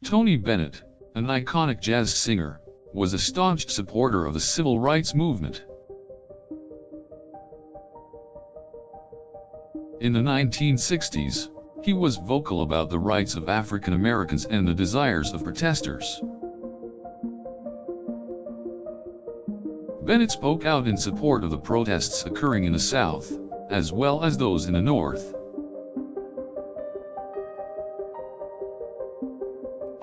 Tony Bennett, an iconic jazz singer, was a staunch supporter of the civil rights movement. In the 1960s, he was vocal about the rights of African Americans and the desires of protesters. Bennett spoke out in support of the protests occurring in the South, as well as those in the North.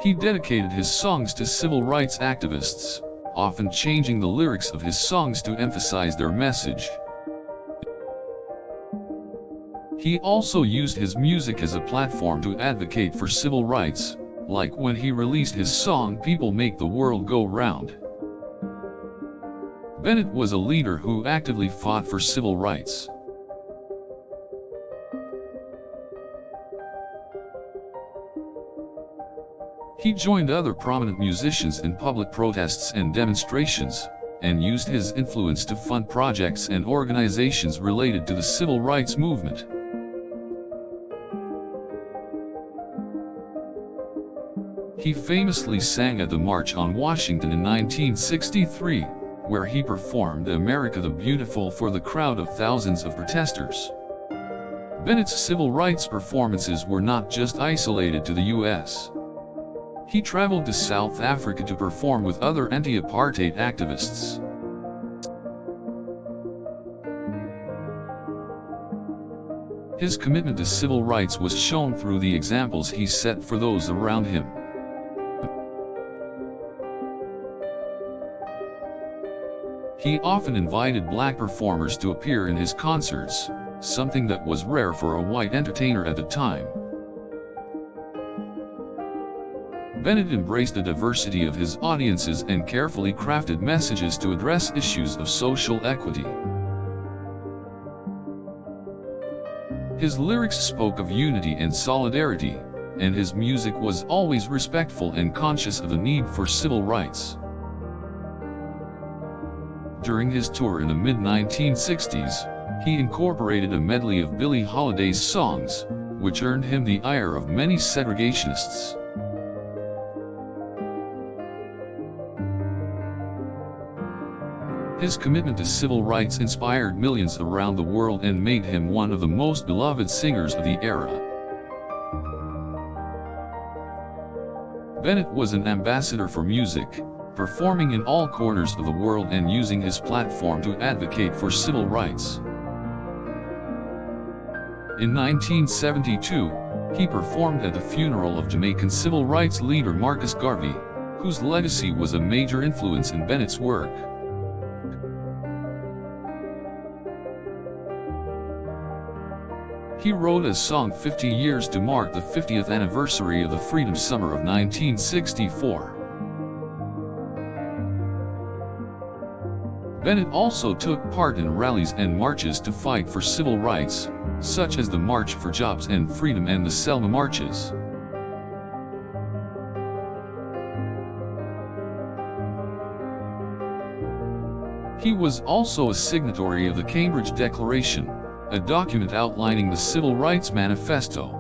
He dedicated his songs to civil rights activists, often changing the lyrics of his songs to emphasize their message. He also used his music as a platform to advocate for civil rights, like when he released his song "People Make the World Go Round." Bennett was a leader who actively fought for civil rights. He joined other prominent musicians in public protests and demonstrations, and used his influence to fund projects and organizations related to the civil rights movement. He famously sang at the March on Washington in 1963, where he performed "America the Beautiful" for the crowd of thousands of protesters. Bennett's civil rights performances were not just isolated to the U.S. He traveled to South Africa to perform with other anti-apartheid activists. His commitment to civil rights was shown through the examples he set for those around him. He often invited black performers to appear in his concerts, something that was rare for a white entertainer at the time. Bennett embraced the diversity of his audiences and carefully crafted messages to address issues of social equity. His lyrics spoke of unity and solidarity, and his music was always respectful and conscious of the need for civil rights. During his tour in the mid-1960s, he incorporated a medley of Billie Holiday's songs, which earned him the ire of many segregationists. His commitment to civil rights inspired millions around the world and made him one of the most beloved singers of the era. Bennett was an ambassador for music, performing in all corners of the world and using his platform to advocate for civil rights. In 1972, he performed at the funeral of Jamaican civil rights leader Marcus Garvey, whose legacy was a major influence in Bennett's work. He wrote a song 50 years to mark the 50th anniversary of the Freedom Summer of 1964. Bennett also took part in rallies and marches to fight for civil rights, such as the March for Jobs and Freedom and the Selma marches. He was also a signatory of the Cambridge Declaration, a document outlining the Civil Rights Manifesto.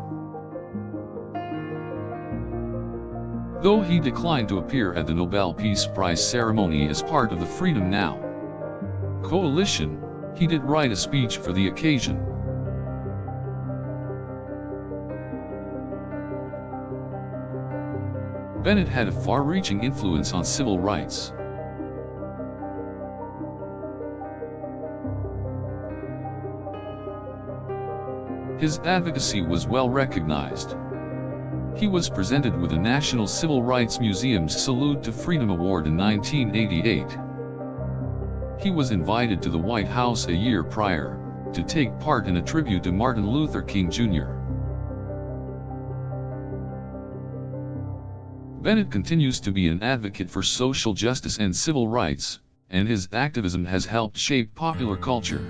Though he declined to appear at the Nobel Peace Prize ceremony as part of the Freedom Now coalition, he did write a speech for the occasion. Bennett had a far-reaching influence on civil rights. His advocacy was well recognized. He was presented with the National Civil Rights Museum's Salute to Freedom Award in 1988. He was invited to the White House a year prior, to take part in a tribute to Martin Luther King Jr. Bennett continues to be an advocate for social justice and civil rights, and his activism has helped shape popular culture.